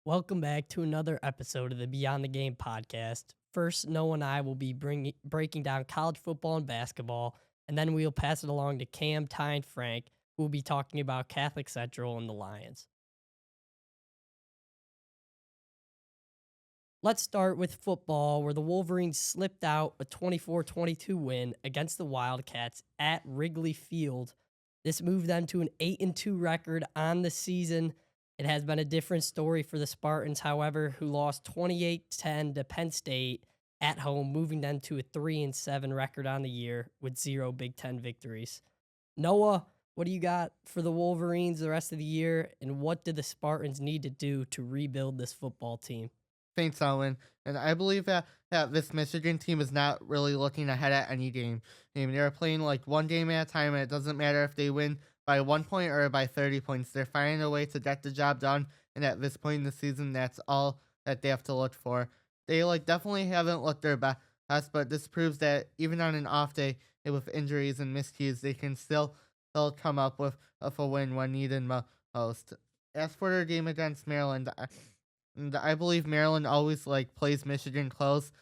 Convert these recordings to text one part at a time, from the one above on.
Welcome back to another episode of the Beyond the Game podcast. First, Noah and I will be breaking down college football and basketball, and then we'll pass it along to Cam, Ty, and Frank, who will be talking about Catholic Central and the Lions. Let's start with football, where the Wolverines slipped out a 24-22 win against the Wildcats at Wrigley Field. This moved them to an 8-2 record on the season. It has been a different story for the Spartans, however, who lost 28-10 to Penn State at home, moving them to a 3-7 record on the year with 0 Big Ten victories. Noah, what do you got for the Wolverines the rest of the year, and what do the Spartans need to do to rebuild this football team? Thanks, Owen. And I believe that this Michigan team is not really looking ahead at any game. I mean, they're playing like one game at a time, and it doesn't matter if they win by 1 point or by 30 points. They're finding a way to get the job done. And at this point in the season, that's all that they have to look for. They definitely haven't looked their best, but this proves that even on an off day with injuries and miscues, they can still come up with a win when needed most. As for their game against Maryland, and I believe Maryland always plays Michigan close,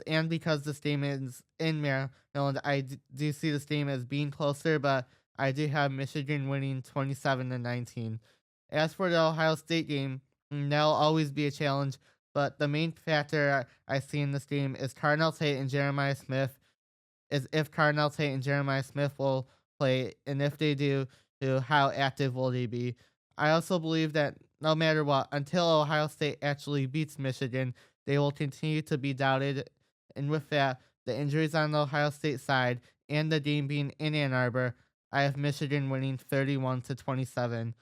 and because this game is in Maryland, do see this game as being closer, but I do have Michigan winning 27-19. As for the Ohio State game, that'll always be a challenge, but the main factor I see in this game is Cardinal Tate and Jeremiah Smith. Is if Cardinal Tate and Jeremiah Smith will play, and if they do, how active will they be? I also believe that no matter what, until Ohio State actually beats Michigan, they will continue to be doubted. And with that, the injuries on the Ohio State side and the game being in Ann Arbor, I have Michigan winning 31-27.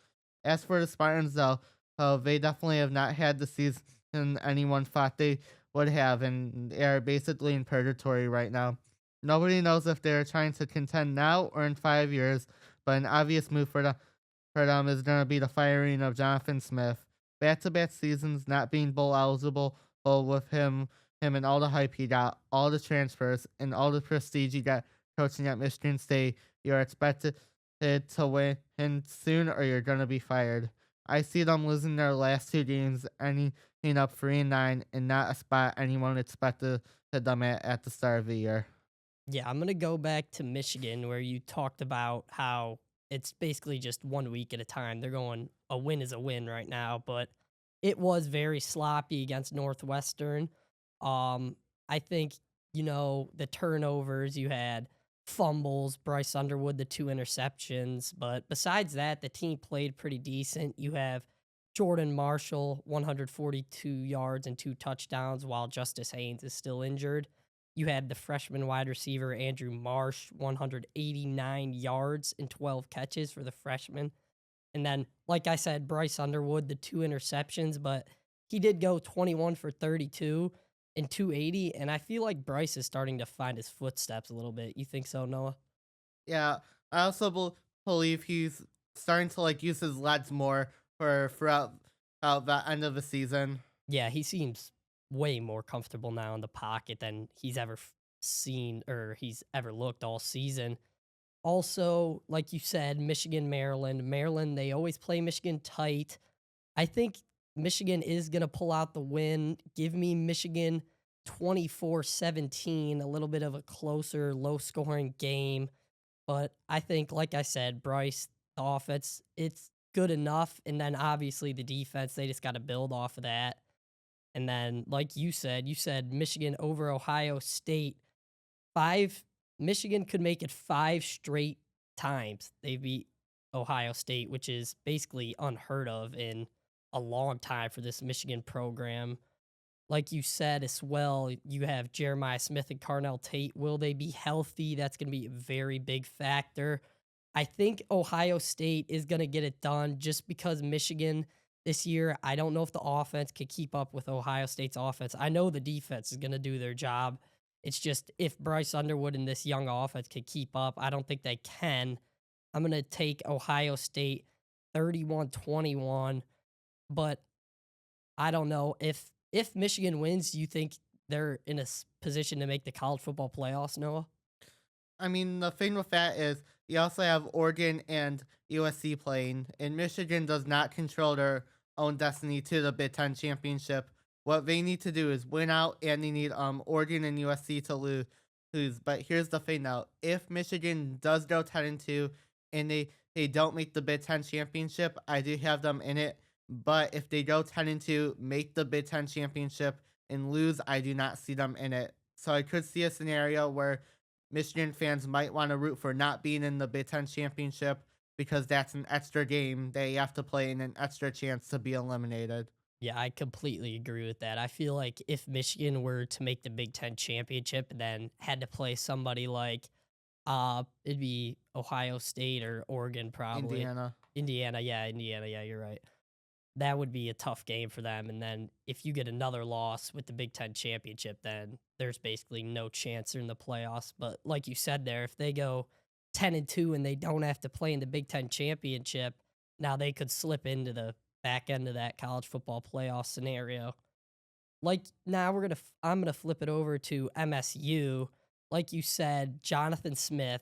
As for the Spartans, though, they definitely have not had the season anyone thought they would have, and they are basically in purgatory right now. Nobody knows if they're trying to contend now or in 5 years, but an obvious move for them is going to be the firing of Jonathan Smith. Back-to-back seasons not being bowl eligible, with him and all the hype he got, all the transfers, and all the prestige he got coaching at Michigan State, you're expected to win soon or you're going to be fired. I see them losing their last two games, ending up 3-9, and not a spot anyone expected them at the start of the year. Yeah, I'm going to go back to Michigan, where you talked about how it's basically just 1 week at a time. They're going a win is a win right now, but it was very sloppy against Northwestern. I think, the turnovers you had, fumbles, Bryce Underwood, the two interceptions. But besides that, the team played pretty decent. You have Jordan Marshall, 142 yards and two touchdowns, while Justice Haynes is still injured. You had the freshman wide receiver Andrew Marsh, 189 yards and 12 catches for the freshman. And then, like I said, Bryce Underwood, the two interceptions, but he did go 21 for 32 and 280. And I feel like Bryce is starting to find his footsteps a little bit. You think so, Noah? Yeah, I also believe he's starting to use his legs more for throughout the end of the season. Yeah, he seems way more comfortable now in the pocket than he's ever seen or he's ever looked all season. Also, like you said, Michigan, Maryland. Maryland, they always play Michigan tight. I think Michigan is going to pull out the win. Give me Michigan 24-17, a little bit of a closer, low scoring game. But I think, like I said, Bryce, the offense, it's good enough. And then obviously the defense, they just got to build off of that. And then, like you said Michigan over Ohio State. Five Michigan could make it five straight times they beat Ohio State, which is basically unheard of in a long time for this Michigan program. Like you said as well, you have Jeremiah Smith and Carnell Tate. Will they be healthy? That's going to be a very big factor. I think Ohio State is going to get it done just because Michigan this year, I don't know if the offense can keep up with Ohio State's offense. I know the defense is going to do their job. It's just if Bryce Underwood and this young offense can keep up, I don't think they can. I'm going to take Ohio State 31-21, but I don't know if Michigan wins, do you think they're in a position to make the college football playoffs, Noah? I mean, the thing with that is you also have Oregon and USC playing, and Michigan does not control own destiny to the Big Ten championship. What they need to do is win out, and they need Oregon and USC to lose. But here's the thing now: if Michigan does go 10-2, and they don't make the Big Ten championship, I do have them in it. But if they go 10-2, make the Big Ten championship and lose, I do not see them in it. So I could see a scenario where Michigan fans might want to root for not being in the Big Ten championship because that's an extra game they have to play and an extra chance to be eliminated. Yeah, I completely agree with that. I feel like if Michigan were to make the Big Ten championship and then had to play somebody like it'd be Ohio State or Oregon probably. Indiana. Indiana, yeah, you're right. That would be a tough game for them. And then if you get another loss with the Big Ten championship, then there's basically no chance they're in the playoffs. But like you said there, if they go 10-2 and they don't have to play in the Big Ten championship, now they could slip into the back end of that college football playoff scenario. Like now I'm gonna flip it over to MSU. Like you said, Jonathan Smith,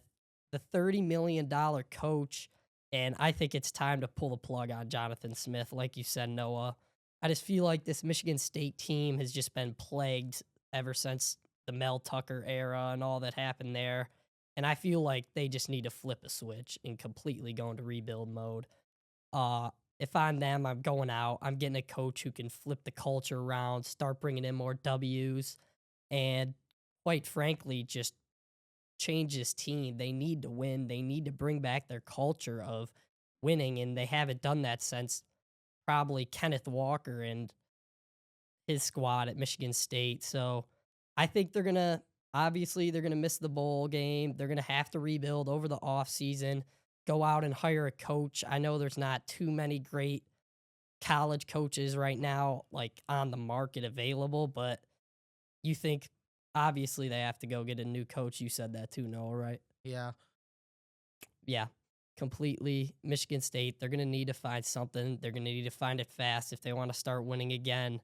the $30 million coach, and I think it's time to pull the plug on Jonathan Smith. Like you said, Noah, I just feel like this Michigan State team has just been plagued ever since the Mel Tucker era and all that happened there. And I feel like they just need to flip a switch and completely go into rebuild mode. Uh, if I'm them, I'm going out. I'm getting a coach who can flip the culture around, start bringing in more W's, and quite frankly, just change this team. They need to win. They need to bring back their culture of winning, and they haven't done that since probably Kenneth Walker and his squad at Michigan State. So I think they're gonna miss the bowl game. They're gonna have to rebuild over the offseason, go out and hire a coach. I know there's not too many great college coaches right now, like on the market available, but you think obviously they have to go get a new coach. You said that too, Noah, right? Yeah. Yeah, completely. Michigan State, they're going to need to find something. They're going to need to find it fast if they want to start winning again.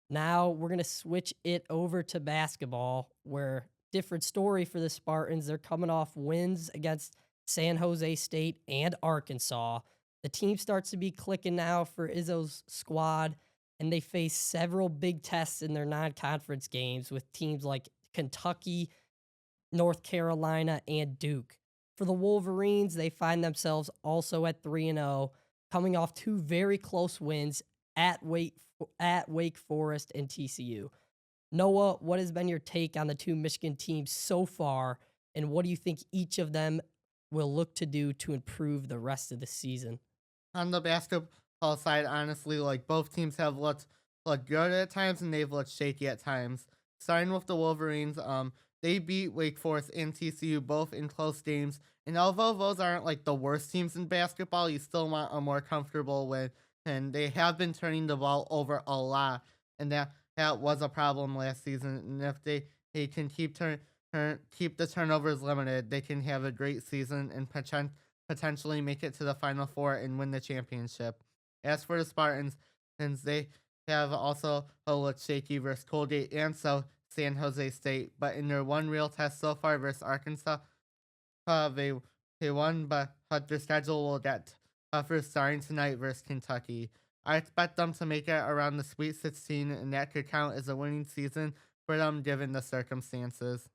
Now we're going to switch it over to basketball, where different story for the Spartans. They're coming off wins against San Jose State and Arkansas. The team starts to be clicking now for Izzo's squad, and they face several big tests in their non conference games with teams like Kentucky, North Carolina, and Duke. For the Wolverines, they find themselves also at 3-0, coming off two very close wins at Wake Forest and TCU. Noah, what has been your take on the two Michigan teams so far, and what do you think each of them will look to do to improve the rest of the season? On the basketball side, honestly, like both teams have looked good at times and they've looked shaky at times. Starting with the Wolverines, they beat Wake Forest and TCU both in close games. And although those aren't like the worst teams in basketball, you still want a more comfortable win. And they have been turning the ball over a lot, and that was a problem last season. And if they can keep the turnovers limited, they can have a great season and potentially make it to the Final Four and win the championship. As for the Spartans, since they have also looked shaky versus Colgate and San Jose State, but in their one real test so far versus Arkansas, they won, but their schedule will get tougher starting tonight versus Kentucky. I expect them to make it around the Sweet 16, and that could count as a winning season for them given the circumstances.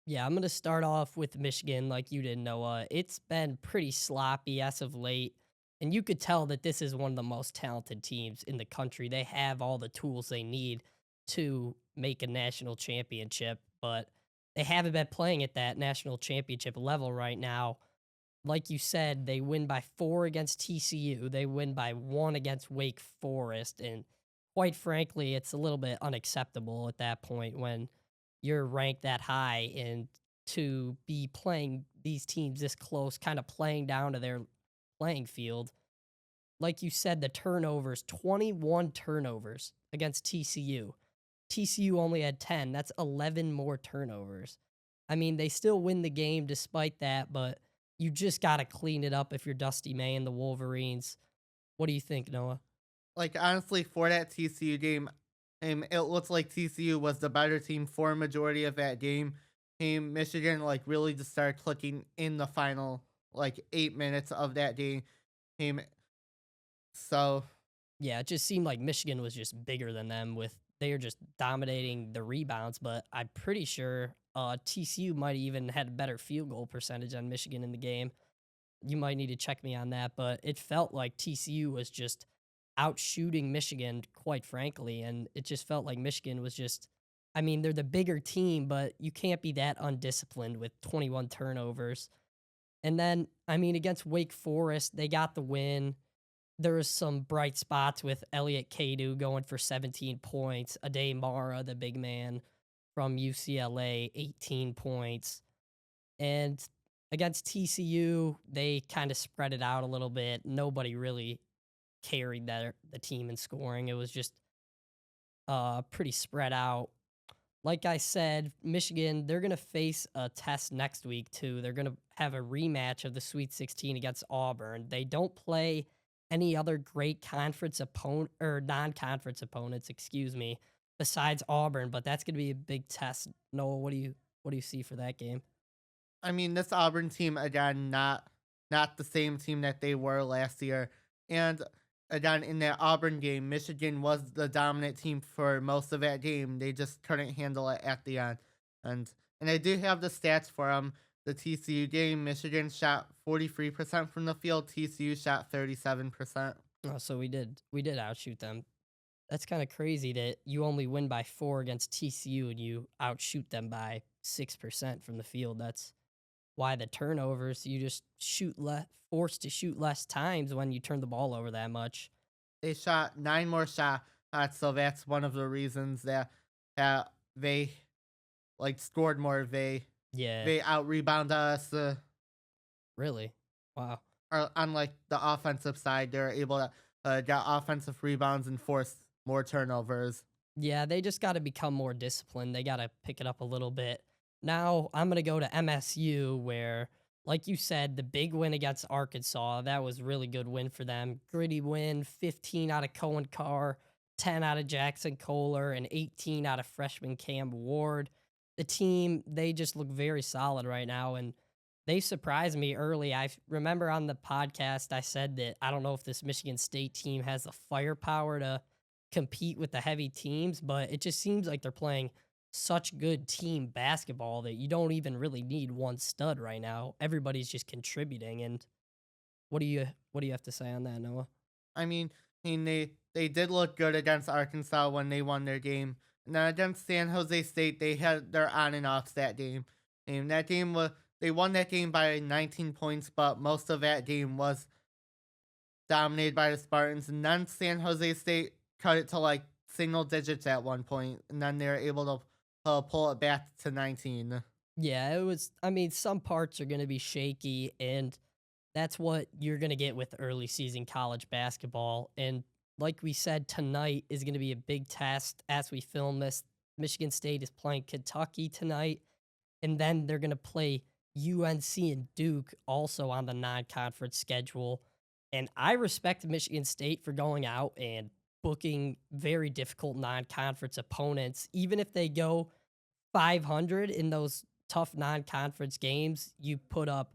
Yeah, I'm going to start off with Michigan like you did, Noah. It's been pretty sloppy as of late, and you could tell that this is one of the most talented teams in the country. They have all the tools they need to make a national championship, but they haven't been playing at that national championship level right now. Like you said, they win by 4 against TCU. They win by 1 against Wake Forest. And quite frankly, it's a little bit unacceptable at that point when you're ranked that high and to be playing these teams this close, kind of playing down to their playing field. Like you said, the turnovers, 21 turnovers against TCU. TCU only had 10. That's 11 more turnovers. I mean, they still win the game despite that, but you just got to clean it up if you're Dusty May and the Wolverines. What do you think, Noah? Like honestly, for that TCU game, it looks like TCU was the better team for a majority of that game. Michigan like really just started clicking in the final like 8 minutes of that game. Um, so Yeah, it just seemed like Michigan was just bigger than them with they were just dominating the rebounds, but I'm pretty sure TCU might even had a better field goal percentage on Michigan in the game. You might need to check me on that, but it felt like TCU was just out shooting Michigan, quite frankly, and it just felt like Michigan was just I mean, they're the bigger team, but you can't be that undisciplined with 21 turnovers. And then, I mean, against Wake Forest, they got the win. There was some bright spots with Elliot Kadu going for 17 points, Ade Mara, the big man from UCLA, 18 points. And against TCU, they kind of spread it out a little bit. Nobody really carried the team in scoring. It was just pretty spread out. Like I said, Michigan, they're going to face a test next week too. They're going to have a rematch of the Sweet 16 against Auburn. They don't play any other great conference opponent or non-conference opponents, excuse me, besides Auburn, but that's going to be a big test. Noah, what do you see for that game? I mean, this Auburn team again, not the same team that they were last year. And again, in that Auburn game, Michigan was the dominant team for most of that game. They just couldn't handle it at the end. And I do have the stats for them. The TCU game, Michigan shot 43% from the field. TCU shot 37%. Oh, so we did outshoot them. That's kind of crazy that you only win by 4 against TCU and you outshoot them by 6% from the field. That's why the turnovers, you just forced to shoot less times when you turn the ball over that much. They shot 9 more shots, so that's one of the reasons that they like scored more. Yeah, They out rebound us. really. Wow. Or on like the offensive side, they're able to get offensive rebounds and force more turnovers. Yeah, they just got to become more disciplined. They got to pick it up a little bit. Now, I'm going to go to MSU where like you said, the big win against Arkansas, that was a really good win for them. Gritty win, 15 out of Cohen Carr, 10 out of Jackson Kohler, and 18 out of freshman Cam Ward. The team, they just look very solid right now, and they surprised me early. I remember on the podcast, I said that I don't know if this Michigan State team has the firepower to compete with the heavy teams, but it just seems like they're playing such good team basketball that you don't even really need one stud right now. Everybody's just contributing. And what do you have to say on that, Noah? I mean, they did look good against Arkansas when they won their game. And then against San Jose State, they had their on and offs that game. And that game was they won that game by 19 points, but most of that game was dominated by the Spartans. And then San Jose State cut it to like single digits at one point, and then they were able to pull it back to 19. Yeah, it was. I mean, some parts are going to be shaky, and that's what you're going to get with early season college basketball. And like we said, tonight is going to be a big test as we film this. Michigan State is playing Kentucky tonight, and then they're going to play UNC and Duke also on the non conference schedule. And I respect Michigan State for going out and booking very difficult non conference opponents, even if they go 500 in those tough non conference games. You put up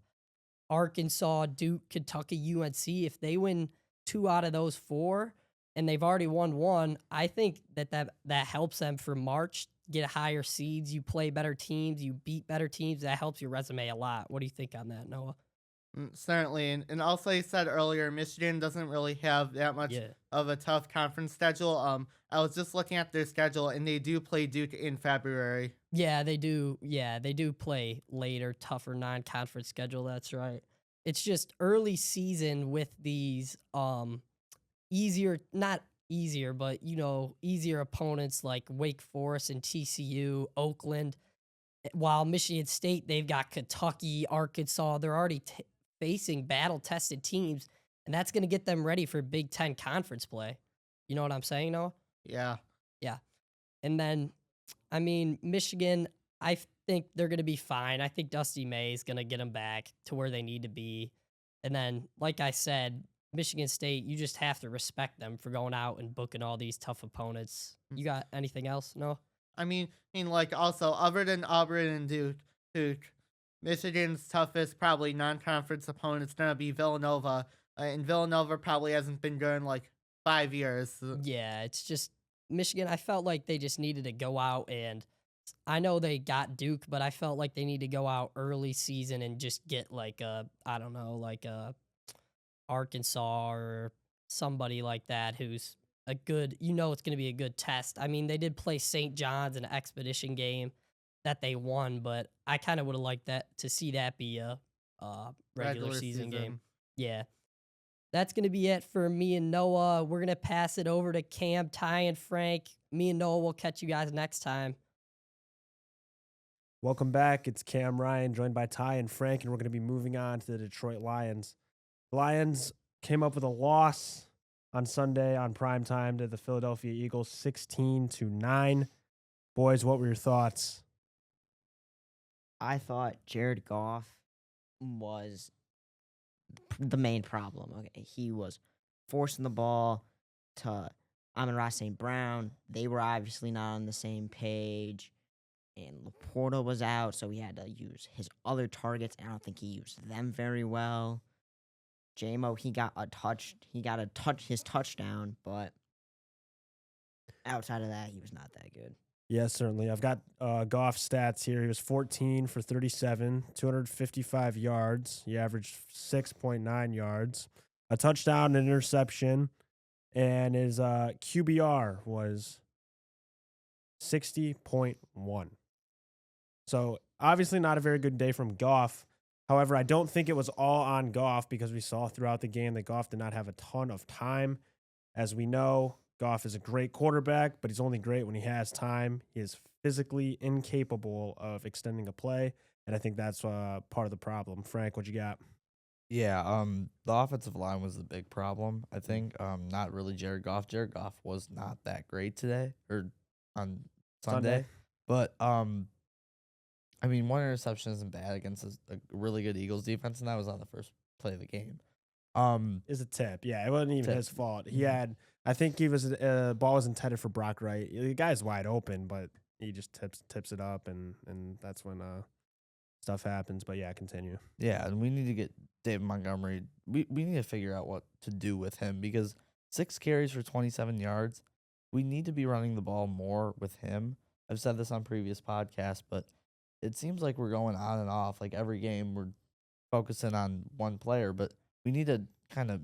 Arkansas, Duke, Kentucky, UNC. If they win 2 out of those 4 and they've already won 1, I think that helps them for March, get higher seeds, you play better teams, you beat better teams. That helps your resume a lot. What do you think on that, Noah? Certainly, and also you said earlier, Michigan doesn't really have that much Yeah. of a tough conference schedule. I was just looking at their schedule, and they do play Duke in February. Yeah, they do. Yeah, they do play later, tougher non-conference schedule. That's right. It's just early season with these easier, not easier, but easier opponents like Wake Forest and TCU, Oakland. While Michigan State, they've got Kentucky, Arkansas. They're already facing battle-tested teams, and that's going to get them ready for Big Ten conference play. You know what I'm saying, Noah? Yeah. Yeah. And then, I mean, Michigan, think they're going to be fine. I think Dusty May is going to get them back to where they need to be. And then, like I said, Michigan State, you just have to respect them for going out and booking all these tough opponents. You got anything else? No? Like also other than Auburn and Duke, Michigan's toughest probably non-conference opponent is gonna be Villanova, and Villanova probably hasn't been good in like 5 years. Yeah, it's just Michigan. I felt like they just needed to go out and I know they got Duke, but I felt like they need to go out early season and just get like a I don't know, like a Arkansas or somebody like that who's a good, it's going to be a good test. I mean, they did play St. John's in an expedition game that they won, but I kind of would have liked that to see that be a regular Regular season game. season. Yeah. That's going to be it for me and Noah. We're going to pass it over to Cam, Ty, and Frank. Me and Noah will catch you guys next time. Welcome back. It's Cam Ryan, joined by Ty and Frank, and we're going to be moving on to the Detroit Lions. The Lions came up with a loss on Sunday on primetime to the Philadelphia Eagles, 16-9. Boys, what were your thoughts? I thought Jared Goff was the main problem. Okay, he was forcing the ball to Amon-Ra St. Brown. They were obviously not on the same page. And Laporta was out, so he had to use his other targets. And I don't think he used them very well. JMO, he got his touchdown, but outside of that, he was not that good. Yes, certainly. I've got Goff stats here. He was 14 for 37, 255 yards. He averaged 6.9 yards, a touchdown, an interception, and his QBR was 60.1. So obviously not a very good day from Goff. However, I don't think it was all on Goff because we saw throughout the game that Goff did not have a ton of time. As we know, Goff is a great quarterback, but he's only great when he has time. He is physically incapable of extending a play, and I think that's part of the problem. Frank, what you got? Yeah, the offensive line was the big problem, I think. Not really Jared Goff. Jared Goff was not that great today or on Sunday. But I mean, one interception isn't bad against a really good Eagles defense, and that was on the first play of the game. Is a tip. Yeah, it wasn't even his fault. He Mhm. had, I think he was, ball was intended for Brock Wright. The guy's wide open, but he just tips it up, and that's when stuff happens. But yeah, continue. Yeah, and we need to get David Montgomery. We need to figure out what to do with him because 6 carries for 27 yards. We need to be running the ball more with him. I've said this on previous podcasts, but it seems like we're going on and off. Like every game, we're focusing on one player, but we need to kind of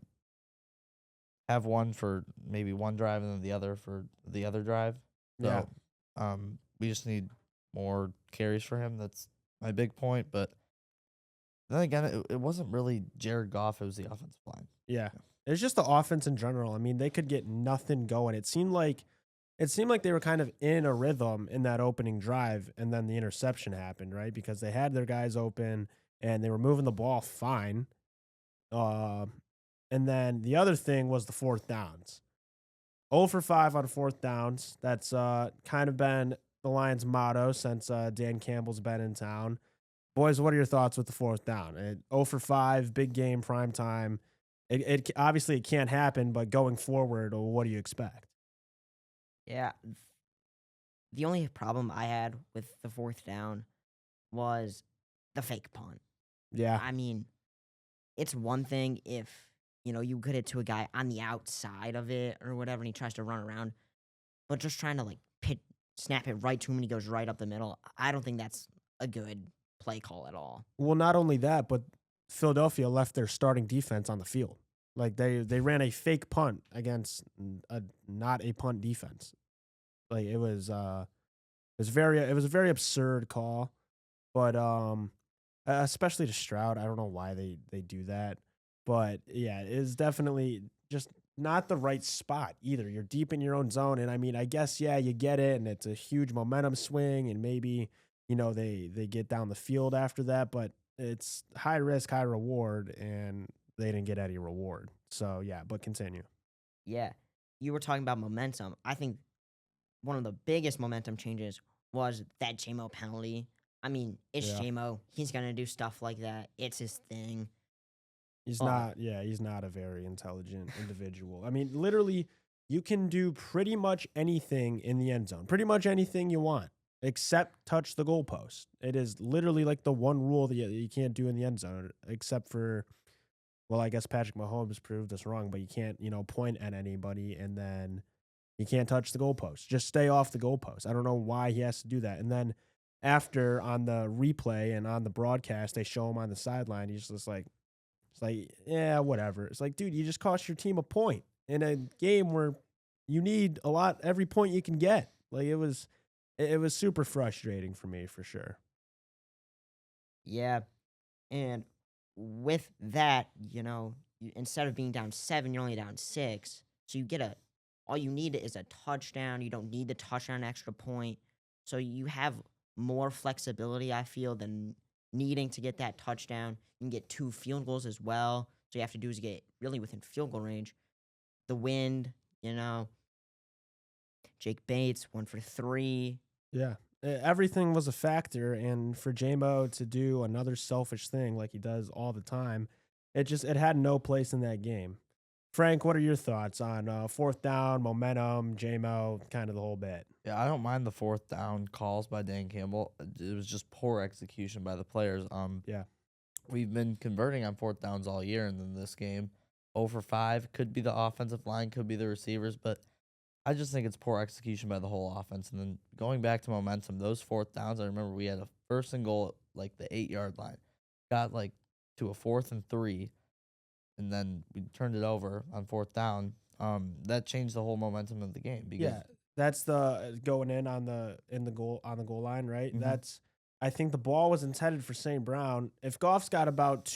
have one for maybe one drive and then the other for the other drive. So, we just need more carries for him. That's my big point. But then again, it wasn't really Jared Goff. It was the offensive line. Yeah. It's just the offense in general. I mean, they could get nothing going. It seemed like they were kind of in a rhythm in that opening drive, and then the interception happened, right? Because they had their guys open and they were moving the ball fine. And then the other thing was the fourth downs. 0 for 5 on fourth downs. That's kind of been the Lions' motto since Dan Campbell's been in town. Boys, what are your thoughts with the fourth down? 0 for 5, big game, prime time. It obviously it can't happen, but going forward, what do you expect? Yeah. The only problem I had with the fourth down was the fake punt. Yeah. I mean, it's one thing if, you get it to a guy on the outside of it or whatever and he tries to run around, but just trying to snap it right to him and he goes right up the middle. I don't think that's a good play call at all. Well, not only that, but Philadelphia left their starting defense on the field. Like they ran a fake punt against not a punt defense. Like it was a very absurd call, but especially to Stroud, I don't know why they do that, but yeah, it is definitely just not the right spot either. You're deep in your own zone, and I mean, I guess you get it, and it's a huge momentum swing, and maybe they get down the field after that, but it's high risk, high reward, and they didn't get any reward. So yeah, but continue. Yeah, you were talking about momentum. I think one of the biggest momentum changes was that JMO penalty. I mean, it's JMO. He's gonna do stuff like that. It's his thing. He's not a very intelligent individual. I mean, literally, you can do pretty much anything in the end zone. Pretty much anything you want, except touch the goalpost. It is literally like the one rule that you can't do in the end zone, except for well, I guess Patrick Mahomes proved us wrong, but you can't, point at anybody and then you can't touch the goalpost. Just stay off the goalpost. I don't know why he has to do that. And then after on the replay and on the broadcast, they show him on the sideline. He's just like, it's like, yeah, whatever. It's like, dude, you just cost your team a point in a game where you need every point you can get. Like it was super frustrating for me for sure. Yeah. And with that, instead of being down 7, you're only down 6. So all you need is a touchdown. You don't need the touchdown extra point. So you have more flexibility, I feel, than needing to get that touchdown. You can get 2 field goals as well. So you have to do is get really within field goal range. The wind, Jake Bates, 1 for 3. Yeah. Everything was a factor, and for J-Mo to do another selfish thing like he does all the time, it had no place in that game. Frank, what are your thoughts on 4th down, momentum, J-Mo, kind of the whole bit? Yeah, I don't mind the 4th down calls by Dan Campbell. It was just poor execution by the players. Yeah. We've been converting on 4th downs all year, and then this game, 0 for 5, could be the offensive line, could be the receivers, but I just think it's poor execution by the whole offense. And then going back to momentum, those 4th downs, I remember we had a 1st and goal at like the 8-yard line, got like to a 4th and 3, and then we turned it over on 4th down. That changed the whole momentum of the game. Because that's the going in on the goal line, right? Mhm. I think the ball was intended for St. Brown. If Goff's got about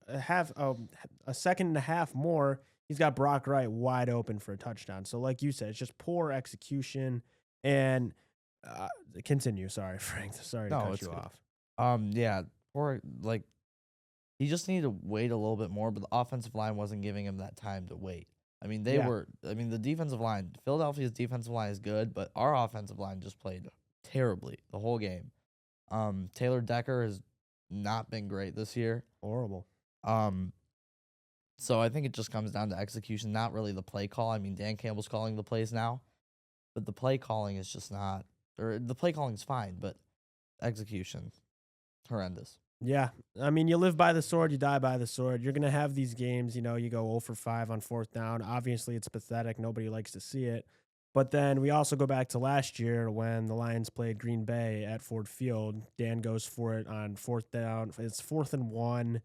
a second and a half more, he's got Brock Wright wide open for a touchdown. So like you said, it's just poor execution. And continue. Sorry, Frank. Sorry to No, cut it's you good. off. Yeah, or like he just needed to wait a little bit more, but the offensive line wasn't giving him that time to wait. I mean, the defensive line, Philadelphia's defensive line is good, but our offensive line just played terribly the whole game. Taylor Decker has not been great this year. Horrible. So I think it just comes down to execution, not really the play call. I mean, Dan Campbell's calling the plays now, but the play calling is just not, or the play calling is fine, but execution, horrendous. Yeah. I mean, you live by the sword, you die by the sword. You're going to have these games, you go 0 for 5 on 4th down. Obviously, it's pathetic. Nobody likes to see it. But then we also go back to last year when the Lions played Green Bay at Ford Field. Dan goes for it on 4th down. It's 4th and 1.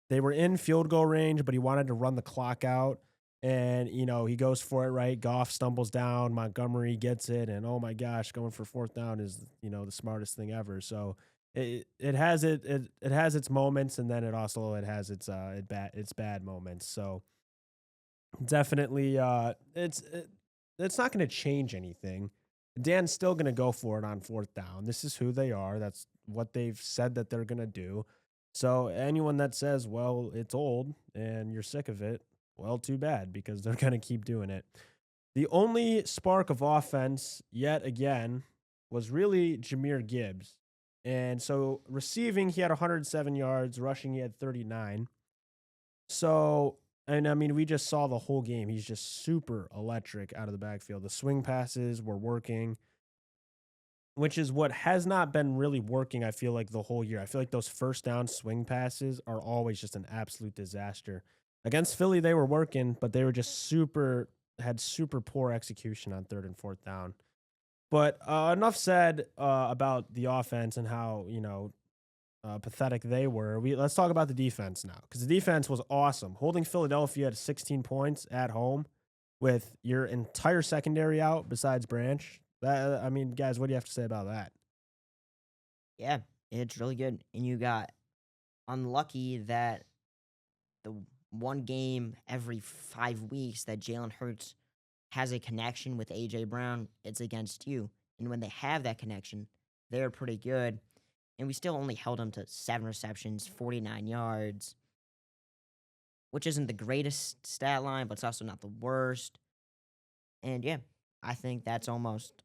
They were in field goal range, but he wanted to run the clock out. And, he goes for it, right? Goff stumbles down. Montgomery gets it. And, oh, my gosh, going for 4th down is, the smartest thing ever. So it has its moments, and then it has its bad moments. So definitely it's not going to change anything. Dan's still going to go for it on 4th down. This is who they are. That's what they've said that they're going to do. So anyone that says, well, it's old and you're sick of it, well, too bad, because they're going to keep doing it. The only spark of offense yet again was really Jahmyr Gibbs. And so receiving, he had 107 yards. Rushing, he had 39. So, and I mean, we just saw the whole game. He's just super electric out of the backfield. The swing passes were working, which is what has not been really working, I feel like, the whole year. I feel like those 1st down swing passes are always just an absolute disaster. Against Philly, they were working, but they were just had super poor execution on 3rd and 4th down. But enough said about the offense and how, pathetic they were. Let's talk about the defense now, because the defense was awesome. Holding Philadelphia to 16 points at home with your entire secondary out besides Branch. I mean, guys, what do you have to say about that? Yeah, it's really good. And you got unlucky that the one game every 5 weeks that Jalen Hurts has a connection with A.J. Brown, it's against you. And when they have that connection, they're pretty good. And we still only held them to 7 receptions, 49 yards, which isn't the greatest stat line, but it's also not the worst. And yeah, I think that's almost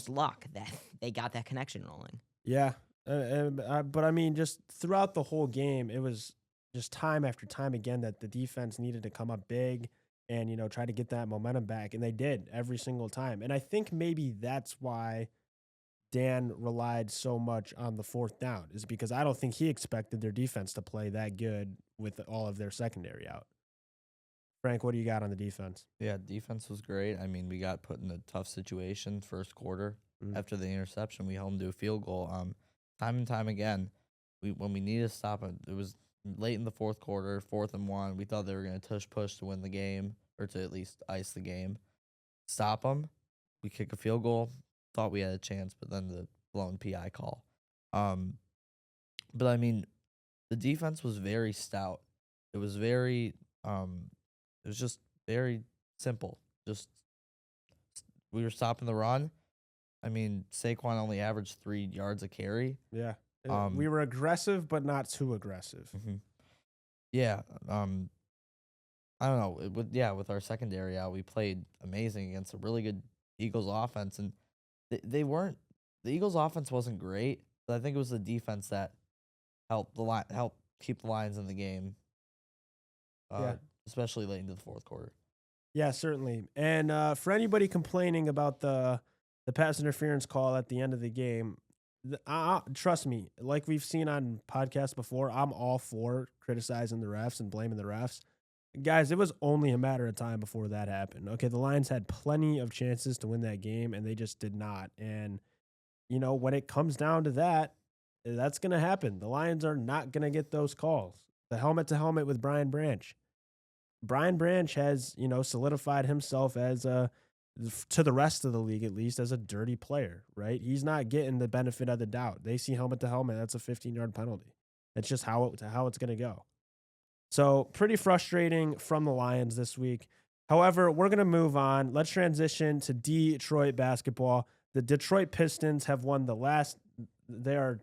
luck that they got that connection rolling. Yeah. But I mean, just throughout the whole game, it was just time after time again that the defense needed to come up big and, try to get that momentum back. And they did every single time. And I think maybe that's why Dan relied so much on the fourth down is because I don't think he expected their defense to play that good with all of their secondary out. Frank, what do you got on the defense? Yeah, defense was great. I mean, we got put in a tough situation first quarter. Mm. After the interception, we held them to a field goal. Time and time again, when we needed to stop it was late in the fourth quarter, 4th and 1. We thought they were going to tush push to win the game or to at least ice the game. Stop them. We kick a field goal. Thought we had a chance, but then the blown PI call. But I mean, the defense was very stout. It was very it was just very simple. Just we were stopping the run. I mean, Saquon only averaged 3 yards a carry. Yeah. Um, We were aggressive, but not too aggressive. Yeah. I don't know. With our secondary out, we played amazing against a really good Eagles offense, and they weren't. The Eagles offense wasn't great, but I think it was the defense that helped keep the Lions in the game. Yeah. Especially late into the fourth quarter. Yeah, certainly. And for anybody complaining about the pass interference call at the end of the game, trust me, like we've seen on podcasts before, I'm all for criticizing the refs and blaming the refs. Guys, it was only a matter of time before that happened. Okay, the Lions had plenty of chances to win that game, and they just did not. And, when it comes down to that, that's going to happen. The Lions are not going to get those calls. The helmet-to-helmet with Brian Branch. Brian Branch has, solidified himself as to the rest of the league, at least, as a dirty player, right? He's not getting the benefit of the doubt. They see helmet to helmet. That's a 15-yard penalty. That's just how it's going to go. So pretty frustrating from the Lions this week. However, we're going to move on. Let's transition to Detroit basketball. The Detroit Pistons have won they are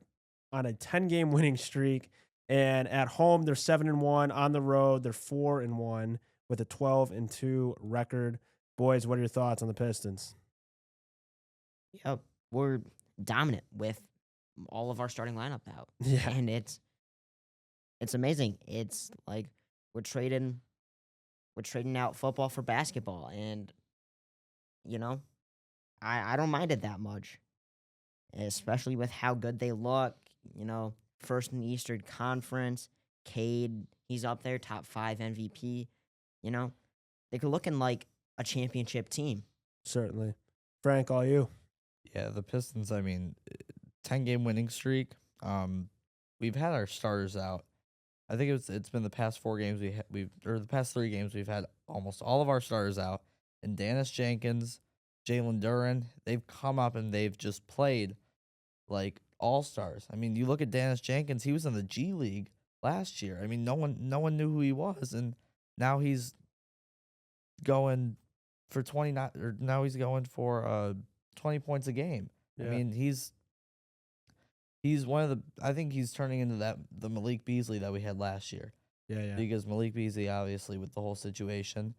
on a 10-game winning streak. And at home, they're 7-1. On the road, they're 4-1 with a 12-2 record. Boys, what are your thoughts on the Pistons? Yep, we're dominant with all of our starting lineup out. Yeah. And it's amazing. It's like we're trading out football for basketball, and I don't mind it that much, especially with how good they look. First in the Eastern Conference, Cade, he's up there, top 5 MVP. They're looking like a championship team. Certainly. Frank, all you. Yeah, the Pistons. I mean, 10-game winning streak. We've had our starters out. I think it's been the past 4 games the past 3 games we've had almost all of our starters out. And Dennis Jenkins, Jalen Duren, they've come up and they've just played like all-stars. I mean, you look at Dennis Jenkins, he was in the G League last year. I mean, no one knew who he was, and now he's going for 29 or now he's going for 20 points a game. Yeah. I mean, he's one of the I think he's turning into the Malik Beasley that we had last year. Yeah. Because Malik Beasley, obviously, with the whole situation.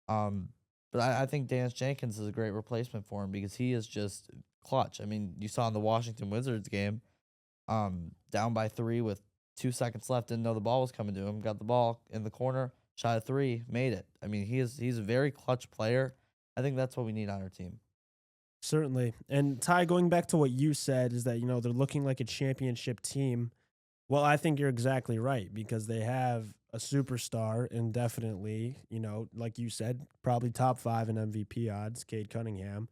But I think Dennis Jenkins is a great replacement for him because he is just clutch. I mean, you saw in the Washington Wizards game, down by 3 with 2 seconds left, didn't know the ball was coming to him, got the ball in the corner, shot a 3, made it. I mean, he's a very clutch player. I think that's what we need on our team. Certainly. And Ty, going back to what you said is that, they're looking like a championship team. Well, I think you're exactly right because they have a superstar indefinitely, like you said, probably top 5 in MVP odds, Cade Cunningham.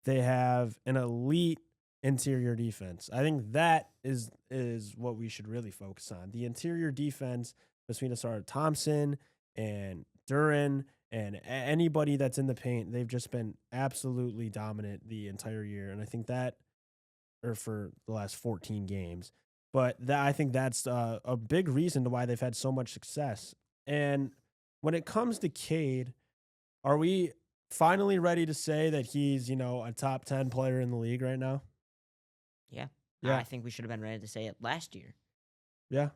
They have an elite interior defense. I think that is what we should really focus on. The interior defense between Asar Thompson and Duren and anybody that's in the paint, they've just been absolutely dominant the entire year. And I think or for the last 14 games. But I think that's a big reason to why they've had so much success. And when it comes to Cade, are we finally ready to say that he's, a top 10 player in the league right now? Yeah. Yeah. I think we should have been ready to say it last year. Yeah.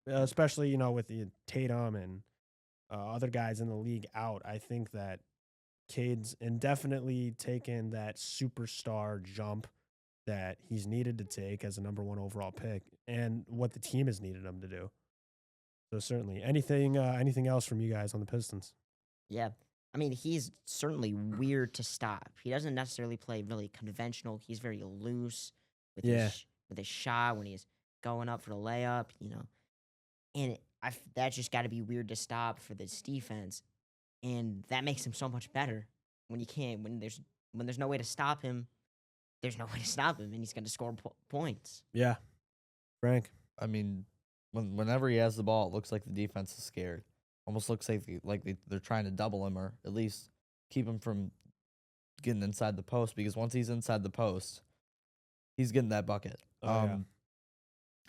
Especially, with the Tatum and other guys in the league out. I think that Cade's indefinitely taken that superstar jump that he's needed to take as a number 1 overall pick and what the team has needed him to do. So certainly anything else from you guys on the Pistons? Yeah. I mean, he's certainly weird to stop. He doesn't necessarily play really conventional. He's very loose with Yeah. with his shot when he's going up for the layup, And that's just got to be weird to stop for this defense, and that makes him so much better when you can't when there's no way to stop him. There's no way to stop him, and he's going to score points. Yeah. Frank. I mean, whenever he has the ball, it looks like the defense is scared. Almost looks like they're trying to double him or at least keep him from getting inside the post, because once he's inside the post, he's getting that bucket. Oh, yeah.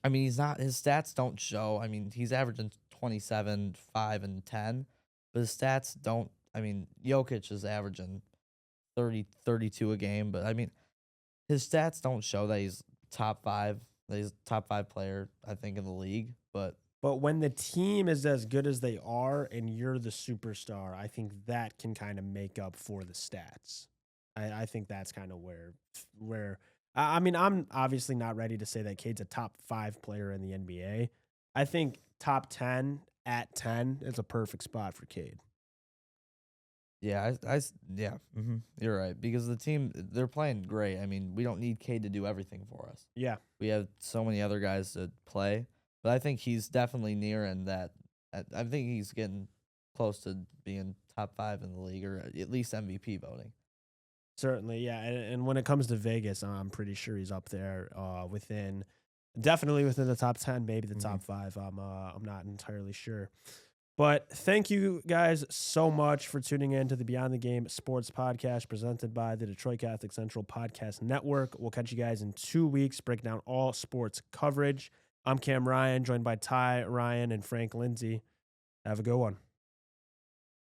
I mean, his stats don't show. I mean, he's averaging 27, 5, and 10, but his stats don't. I mean, Jokic is averaging 30, 32 a game, but I mean, his stats don't show that he's top 5. That he's a top 5 player, I think, in the league. But when the team is as good as they are and you're the superstar, I think that can kind of make up for the stats. I think that's kind of where I mean, I'm obviously not ready to say that Cade's a top 5 player in the NBA. I think top 10 at 10 is a perfect spot for Cade. yeah, you're right, because the team, they're playing great. I mean, we don't need Cade to do everything for us. Yeah. We have so many other guys to play, but I think he's definitely nearing that. I think he's getting close to being top 5 in the league, or at least MVP voting. Certainly, yeah. And when it comes to Vegas, I'm pretty sure he's up there definitely within the top 10, maybe the top 5. I'm not entirely sure. But thank you guys so much for tuning in to the Beyond the Game Sports Podcast presented by the Detroit Catholic Central Podcast Network. We'll catch you guys in 2 weeks, break down all sports coverage. I'm Cam Ryan, joined by Ty, Ryan, and Frank Lindsay. Have a good one.